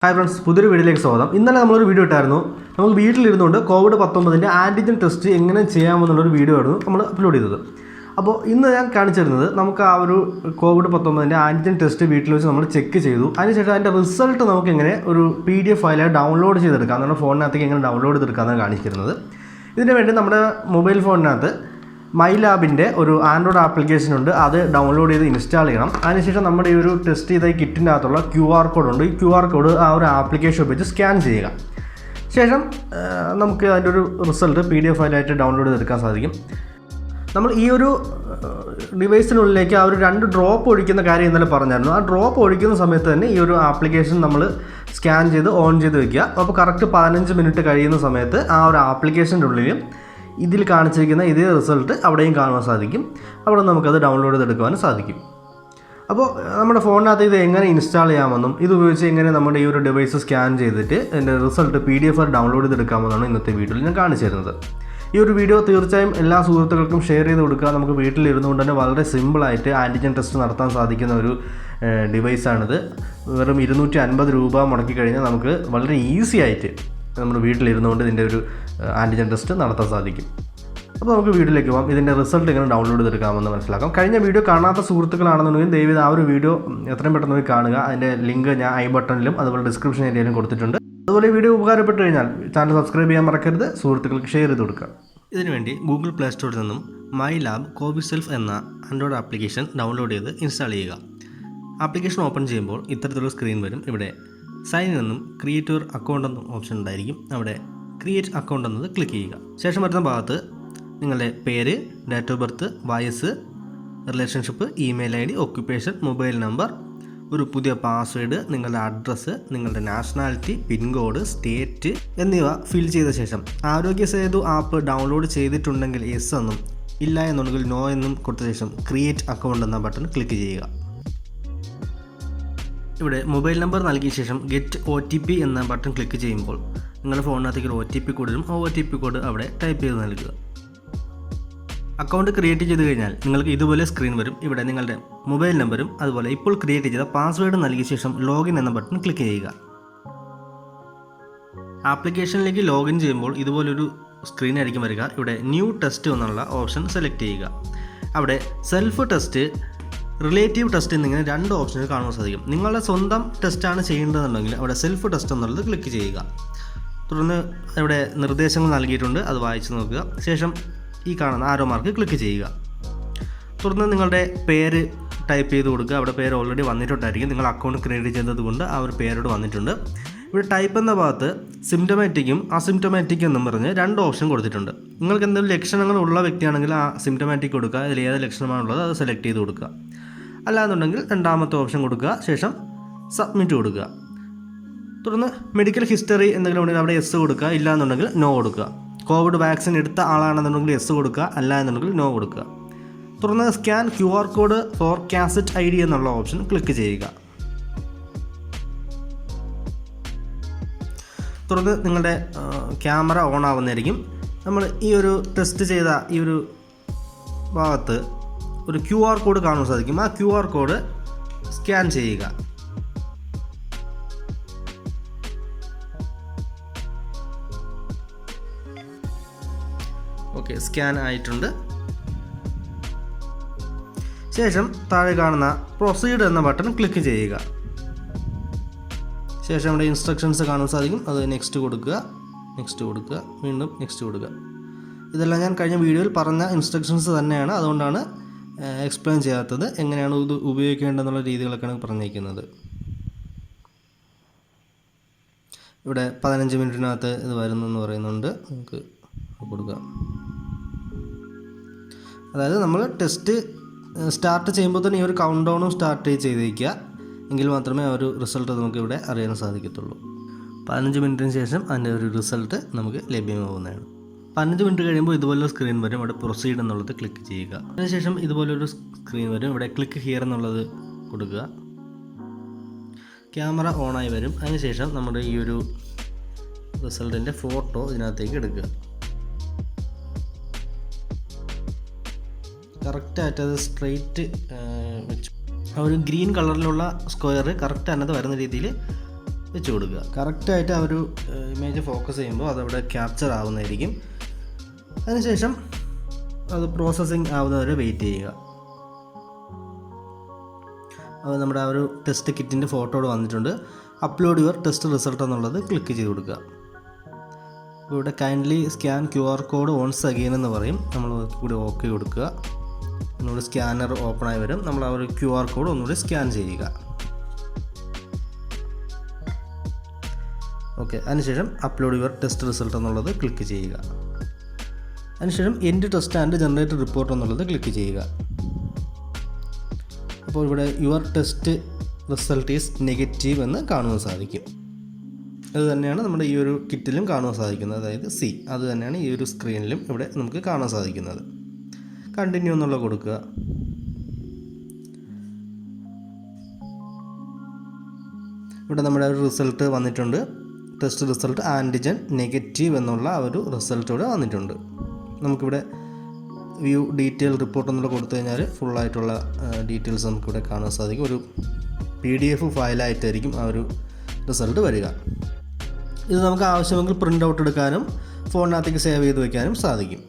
Hi friends, പുതിയൊരു വീഡിയോയിലേക്ക് സ്വാഗതം. ഇന്നലെ നമ്മളൊരു വീഡിയോ ഇട്ടായിരുന്നു. നമുക്ക് വീട്ടിലിരുന്നുകൊണ്ട് കോവിഡ്-19 ആൻറ്റിജൻ ടെസ്റ്റ് എങ്ങനെ ചെയ്യാമെന്നുള്ളൊരു വീഡിയോ ആയിരുന്നു നമ്മൾ അപ്ലോഡ് ചെയ്തത്. അപ്പോൾ ഇന്ന് ഞാൻ കാണിച്ചു തരുന്നത് നമുക്ക് ആ ഒരു കോവിഡ്-19 ആൻറ്റിജൻ ടെസ്റ്റ് വീട്ടിൽ വെച്ച് നമ്മൾ ചെക്ക് ചെയ്തു. അതിനുശേഷം അതിൻ്റെ റിസൾട്ട് നമുക്ക് എങ്ങനെ ഒരു PDF ഫയലായി ഡൗൺലോഡ് ചെയ്തെടുക്കാം, നമ്മുടെ ഫോണിനകത്തേക്ക് എങ്ങനെ ഡൗൺലോഡ് ചെയ്തെടുക്കാമെന്നാണ് കാണിച്ചിരുന്നത്. ഇതിന് വേണ്ടി നമ്മുടെ മൊബൈൽ ഫോണിനകത്ത് മൈലാബിൻ്റെ ഒരു ആൻഡ്രോയിഡ് ആപ്ലിക്കേഷൻ ഉണ്ട്. അത് ഡൗൺലോഡ് ചെയ്ത് ഇൻസ്റ്റാൾ ചെയ്യണം. അതിനുശേഷം നമ്മുടെ ഈ ഒരു ടെസ്റ്റ് ചെയ്ത കിറ്റിൻ്റെ അകത്തുള്ള QR കോഡ് ഉണ്ട്. ഈ QR കോഡ് ആ ഒരു ആപ്ലിക്കേഷൻ ഉപയോഗിച്ച് സ്കാൻ ചെയ്യുക. ശേഷം നമുക്ക് അതിൻ്റെ ഒരു റിസൾട്ട് PDF ഫയലായിട്ട് ഡൗൺലോഡ് ചെയ്തെടുക്കാൻ സാധിക്കും. നമ്മൾ ഈ ഒരു ഡിവൈസിനുള്ളിലേക്ക് ആ ഒരു 2 ഡ്രോപ്പ് ഒഴിക്കുന്ന കാര്യം ഇന്നലെ പറഞ്ഞായിരുന്നു. ആ ഡ്രോപ്പ് ഒഴിക്കുന്ന സമയത്ത് തന്നെ ഈ ഒരു ആപ്ലിക്കേഷൻ നമ്മൾ സ്കാൻ ചെയ്ത് ഓൺ ചെയ്ത് വയ്ക്കുക. അപ്പോൾ കറക്റ്റ് 15 മിനിറ്റ് കഴിയുന്ന സമയത്ത് ആ ഒരു ആപ്ലിക്കേഷൻ്റെ ഉള്ളിൽ ഇതിൽ കാണിച്ചിരിക്കുന്ന ഇതേ റിസൾട്ട് അവിടെയും കാണുവാൻ സാധിക്കും. അവിടെ നമുക്കത് ഡൗൺലോഡ് ചെയ്തെടുക്കുവാനും സാധിക്കും. അപ്പോൾ നമ്മുടെ ഫോണിനകത്ത് ഇത് എങ്ങനെ ഇൻസ്റ്റാൾ ചെയ്യാമെന്നും ഇത് ഉപയോഗിച്ച് എങ്ങനെ നമ്മുടെ ഈ ഒരു ഡിവൈസ് സ്കാൻ ചെയ്തിട്ട് അതിൻ്റെ റിസൾട്ട് PDF ഡൗൺലോഡ് ചെയ്തെടുക്കാമെന്നാണ് ഇന്നത്തെ വീഡിയോയിൽ ഞാൻ കാണിച്ചു തരുന്നത്. ഈ ഒരു വീഡിയോ തീർച്ചയായും എല്ലാ സുഹൃത്തുക്കൾക്കും ഷെയർ ചെയ്ത് കൊടുക്കുക. നമുക്ക് വീട്ടിലിരുന്നുകൊണ്ട് തന്നെ വളരെ സിമ്പിളായിട്ട് ആൻറ്റിജൻ ടെസ്റ്റ് നടത്താൻ സാധിക്കുന്ന ഒരു ഡിവൈസാണിത്. വെറും 250 രൂപ മുടക്കി കഴിഞ്ഞാൽ നമുക്ക് വളരെ ഈസി ആയിട്ട് നമ്മുടെ വീട്ടിലിരുന്നുകൊണ്ട് ഇതിൻ്റെ ഒരു ആൻറ്റിജൻ ടെസ്റ്റ് നടത്താൻ സാധിക്കും. അപ്പോൾ നമുക്ക് വീഡിയോയിലേക്ക് പോകാം. ഇതിൻ്റെ റിസൾട്ട് എങ്ങനെ ഡൗൺലോഡ് ചെയ്തെടുക്കാമെന്ന് മനസ്സിലാക്കാം. കഴിഞ്ഞ വീഡിയോ കാണാത്ത സുഹൃത്തുക്കളാണെന്നുണ്ടെങ്കിൽ ദയവായി ആ ഒരു വീഡിയോ എത്രയും പെട്ടെന്ന് പോയി കാണുക. അതിൻ്റെ ലിങ്ക് ഞാൻ ഐ ബട്ടണിലും അതുപോലെ ഡിസ്ക്രിപ്ഷൻ ഏരിയയിലും കൊടുത്തിട്ടുണ്ട്. അതുപോലെ ഈ വീഡിയോ ഉപകാരപ്പെട്ട് കഴിഞ്ഞാൽ ചാനൽ സബ്സ്ക്രൈബ് ചെയ്യാൻ മറക്കരുത്. സുഹൃത്തുക്കൾക്ക് ഷെയർ ചെയ്ത് കൊടുക്കുക. ഇതിനുവേണ്ടി ഗൂഗിൾ പ്ലേ സ്റ്റോറിൽ നിന്നും മൈലാബ് കോവിഡ് എന്ന ആൻഡ്രോയിഡ് ആപ്ലിക്കേഷൻ ഡൗൺലോഡ് ചെയ്ത് ഇൻസ്റ്റാൾ ചെയ്യുക. ആപ്ലിക്കേഷൻ ഓപ്പൺ ചെയ്യുമ്പോൾ ഇത്തരത്തിലുള്ള സ്ക്രീൻ വരും. ഇവിടെ സൈൻ എന്നും ക്രിയേറ്റ് യുവർ അക്കൗണ്ട് എന്നും ഓപ്ഷൻ ഉണ്ടായിരിക്കും. അവിടെ ക്രിയേറ്റ് അക്കൗണ്ട് എന്നത് ക്ലിക്ക് ചെയ്യുക. ശേഷം വരുന്ന ഭാഗത്ത് നിങ്ങളുടെ പേര്, ഡേറ്റ് ഓഫ് ബർത്ത്, വയസ്സ്, relationship, email ID, occupation, mobile number, ഒരു പുതിയ പാസ്വേഡ്, നിങ്ങളുടെ അഡ്രസ്സ്, നിങ്ങളുടെ നാഷണാലിറ്റി, പിൻകോഡ്, സ്റ്റേറ്റ് എന്നിവ ഫിൽ ചെയ്ത ശേഷം ആരോഗ്യ സേതു ആപ്പ് ഡൗൺലോഡ് ചെയ്തിട്ടുണ്ടെങ്കിൽ യെസ് എന്നും ഇല്ല എന്നുണ്ടെങ്കിൽ നോ എന്നും കൊടുത്ത ശേഷം ക്രിയേറ്റ് അക്കൗണ്ട് എന്ന ബട്ടൺ ക്ലിക്ക് ചെയ്യുക. ഇവിടെ മൊബൈൽ നമ്പർ നൽകിയ ശേഷം ഗെറ്റ് OTP എന്ന ബട്ടൺ ക്ലിക്ക് ചെയ്യുമ്പോൾ നിങ്ങളുടെ ഫോണിനകത്തേക്ക് ഒരു OTP കോഡ് വരും. ആ OTP കോഡ് അവിടെ ടൈപ്പ് ചെയ്ത് നൽകുക. അക്കൗണ്ട് ക്രിയേറ്റ് ചെയ്ത് കഴിഞ്ഞാൽ നിങ്ങൾക്ക് ഇതുപോലെ സ്ക്രീൻ വരും. ഇവിടെ നിങ്ങളുടെ മൊബൈൽ നമ്പറും അതുപോലെ ഇപ്പോൾ ക്രിയേറ്റ് ചെയ്ത പാസ്വേഡ് നൽകിയ ശേഷം ലോഗിൻ എന്ന ബട്ടൺ ക്ലിക്ക് ചെയ്യുക. ആപ്ലിക്കേഷനിലേക്ക് ലോഗിൻ ചെയ്യുമ്പോൾ ഇതുപോലൊരു സ്ക്രീൻ ആയിരിക്കും വരിക. ഇവിടെ ന്യൂ ടെസ്റ്റ് എന്നുള്ള ഓപ്ഷൻ സെലക്ട് ചെയ്യുക. അവിടെ സെൽഫ് ടെസ്റ്റ്, റിലേറ്റീവ് ടെസ്റ്റ് എന്നിങ്ങനെ 2 ഓപ്ഷനുകൾ കാണാൻ സാധിക്കും. നിങ്ങളുടെ സ്വന്തം ടെസ്റ്റാണ് ചെയ്യേണ്ടതെന്നുണ്ടെങ്കിൽ അവിടെ സെൽഫ് ടെസ്റ്റ് എന്നുള്ളത് ക്ലിക്ക് ചെയ്യുക. തുടർന്ന് ഇവിടെ നിർദ്ദേശങ്ങൾ നൽകിയിട്ടുണ്ട്, അത് വായിച്ച് നോക്കുക. ശേഷം ഈ കാണുന്ന ആരോ മാർക്ക് ക്ലിക്ക് ചെയ്യുക. തുടർന്ന് നിങ്ങളുടെ പേര് ടൈപ്പ് ചെയ്ത് കൊടുക്കുക. അവിടെ പേര് ഓൾറെഡി വന്നിട്ടുണ്ടായിരിക്കും. നിങ്ങൾ അക്കൗണ്ട് ക്രിയേറ്റ് ചെയ്തത് കൊണ്ട് ആ ഒരു പേരോട് വന്നിട്ടുണ്ട്. ഇവിടെ ടൈപ്പ് എന്ന ഭാഗത്ത് സിംറ്റമാറ്റിക്കും അസിംറ്റമാറ്റിക്കും എന്നും പറഞ്ഞ് 2 ഓപ്ഷൻ കൊടുത്തിട്ടുണ്ട്. നിങ്ങൾക്ക് എന്തെങ്കിലും ലക്ഷണങ്ങൾ ഉള്ള വ്യക്തിയാണെങ്കിൽ ആ സിംറ്റമാറ്റിക് കൊടുക്കുക. അതിൽ ഏത് ലക്ഷണമാണുള്ളത് അത് സെലക്ട് ചെയ്ത് കൊടുക്കുക. അല്ലാന്നുണ്ടെങ്കിൽ 2ാമത്തെ ഓപ്ഷൻ കൊടുക്കുക. ശേഷം സബ്മിറ്റ് കൊടുക്കുക. തുടർന്ന് മെഡിക്കൽ ഹിസ്റ്ററി എന്തെങ്കിലും ഉണ്ടെങ്കിൽ അവിടെ യെസ് കൊടുക്കുക. ഇല്ല എന്നുണ്ടെങ്കിൽ നോ കൊടുക്കുക. കോവിഡ് വാക്സിൻ എടുത്ത ആളാണെന്നുണ്ടെങ്കിൽ യെസ് കൊടുക്കുക. അല്ല എന്നുണ്ടെങ്കിൽ നോ കൊടുക്കുക. തുടർന്ന് scan QR code for cassette ID എന്നുള്ള ഓപ്ഷൻ ക്ലിക്ക് ചെയ്യുക. തുടർന്ന് നിങ്ങളുടെ ക്യാമറ ഓൺ ആവുന്നതായിരിക്കും. നമ്മൾ ഈ ഒരു ടെസ്റ്റ് ചെയ്ത ഈ ഒരു ഭാഗത്ത് ഒരു QR കോഡ് കാണാൻ സാധിക്കും. ആ QR കോഡ് സ്കാൻ ചെയ്യുക. ഓക്കെ, സ്കാൻ ആയിട്ടുണ്ട്. ശേഷം താഴെ കാണുന്ന പ്രൊസീഡ് എന്ന ബട്ടൺ ക്ലിക്ക് ചെയ്യുക. ശേഷം ഇവിടെ ഇൻസ്ട്രക്ഷൻസ് കാണാൻ സാധിക്കും. അത് നെക്സ്റ്റ് കൊടുക്കുക, നെക്സ്റ്റ് കൊടുക്കുക, വീണ്ടും നെക്സ്റ്റ് കൊടുക്കുക. ഇതെല്ലാം ഞാൻ കഴിഞ്ഞ വീഡിയോയിൽ പറഞ്ഞ ഇൻസ്ട്രക്ഷൻസ് തന്നെയാണ്. അതുകൊണ്ടാണ് എക്സ്പ്ലെയിൻ ചെയ്യാത്തത്. എങ്ങനെയാണ് ഇത് ഉപയോഗിക്കേണ്ടതെന്നുള്ള രീതികളൊക്കെയാണ് പറഞ്ഞിരിക്കുന്നത്. ഇവിടെ 15 മിനിറ്റിനകത്ത് ഇത് വരുന്നെന്ന് പറയുന്നുണ്ട്. നമുക്ക് കൊടുക്കാം. അതായത് നമ്മൾ ടെസ്റ്റ് സ്റ്റാർട്ട് ചെയ്യുമ്പോൾ തന്നെ ഈ ഒരു കൗണ്ട് ഡൗണും സ്റ്റാർട്ട് ചെയ്തേക്കുക. എങ്കിൽ മാത്രമേ ആ ഒരു റിസൾട്ട് നമുക്ക് ഇവിടെ അറിയാൻ സാധിക്കത്തുള്ളൂ. 15 മിനിറ്റിന് ശേഷം അതിൻ്റെ ഒരു റിസൾട്ട് നമുക്ക് ലഭ്യമാവുന്നതാണ്. 15 മിനിറ്റ് കഴിയുമ്പോൾ ഇതുപോലൊരു സ്ക്രീൻ വരും. അവിടെ പ്രൊസീഡ് എന്നുള്ളത് ക്ലിക്ക് ചെയ്യുക. അതിനുശേഷം ഇതുപോലൊരു സ്ക്രീൻ വരും. ഇവിടെ ക്ലിക്ക് ഹിയർ എന്നുള്ളത് കൊടുക്കുക. ക്യാമറ ഓണായി വരും. അതിനുശേഷം നമ്മുടെ ഈ ഒരു റിസൾട്ടിൻ്റെ ഫോട്ടോ ഇതിനകത്തേക്ക് എടുക്കുക. കറക്റ്റായിട്ട് അത് സ്ട്രെയിറ്റ് വെച്ചു. ആ ഒരു ഗ്രീൻ കളറിലുള്ള സ്ക്വയർ കറക്റ്റ് അതിനകത്ത് വരുന്ന രീതിയിൽ വെച്ച് കൊടുക്കുക. കറക്റ്റായിട്ട് ആ ഒരു ഇമേജ് ഫോക്കസ് ചെയ്യുമ്പോൾ അതവിടെ ക്യാപ്ചർ ആവുന്നതായിരിക്കും. അതിനുശേഷം അത് പ്രോസസ്സിങ് ആവുന്നവരെ വെയിറ്റ് ചെയ്യുക. അത് നമ്മുടെ ആ ഒരു ടെസ്റ്റ് കിറ്റിൻ്റെ ഫോട്ടോ വന്നിട്ടുണ്ട്. അപ്ലോഡ് യുവർ ടെസ്റ്റ് റിസൾട്ട് എന്നുള്ളത് ക്ലിക്ക് ചെയ്ത് കൊടുക്കുക. ഇവിടെ kindly scan QR code ons again എന്ന് പറയും. നമ്മൾ കൂടി ഓക്കെ കൊടുക്കുക. ഒന്നുകൂടി സ്കാനർ ഓപ്പണായി വരും. നമ്മൾ ആ ഒരു QR കോഡ് ഒന്നുകൂടി സ്കാൻ ചെയ്യുക. ഓക്കെ, അതിനുശേഷം അപ്ലോഡ് യുവർ ടെസ്റ്റ് റിസൾട്ട് എന്നുള്ളത് ക്ലിക്ക് ചെയ്യുക. അതിനുശേഷം end test and generate report എന്നുള്ളത് ക്ലിക്ക് ചെയ്യുക. അപ്പോൾ ഇവിടെ your test result is negative എന്ന് കാണുവാൻ സാധിക്കും. അത് തന്നെയാണ് നമ്മുടെ ഈ ഒരു കിറ്റിലും കാണുവാൻ സാധിക്കുന്നത്. അതായത് C അത് തന്നെയാണ് ഈ ഒരു സ്ക്രീനിലും ഇവിടെ നമുക്ക് കാണാൻ സാധിക്കുന്നത്. കണ്ടിന്യൂ എന്നുള്ളത് കൊടുക്കുക. ഇവിടെ നമ്മുടെ ഒരു റിസൾട്ട് വന്നിട്ടുണ്ട്. ടെസ്റ്റ് റിസൾട്ട് ആൻറ്റിജൻ നെഗറ്റീവ് എന്നുള്ള ആ ഒരു റിസൾട്ട് ഇവിടെ വന്നിട്ടുണ്ട്. നമുക്കിവിടെ വ്യൂ ഡീറ്റെയിൽ റിപ്പോർട്ട് എന്നുള്ള കൊടുത്തു കഴിഞ്ഞാൽ ഫുള്ളായിട്ടുള്ള ഡീറ്റെയിൽസ് നമുക്കിവിടെ കാണാൻ സാധിക്കും. ഒരു PDF ഫയലായിട്ടായിരിക്കും ആ ഒരു റിസൾട്ട് വരിക. ഇത് നമുക്ക് ആവശ്യമെങ്കിൽ പ്രിൻ്റ് ഔട്ട് എടുക്കാനും ഫോണിനകത്തേക്ക് സേവ് ചെയ്ത് വയ്ക്കാനും സാധിക്കും.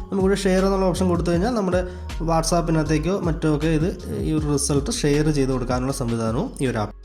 നമുക്കിവിടെ ഷെയർ എന്നുള്ള ഓപ്ഷൻ കൊടുത്തു കഴിഞ്ഞാൽ നമ്മുടെ വാട്സാപ്പിനകത്തേക്കോ മറ്റോ ഒക്കെ ഈ ഒരു റിസൾട്ട് ഷെയർ ചെയ്ത് കൊടുക്കാനുള്ള സംവിധാനവും ഈ ഒരു ആപ്പ്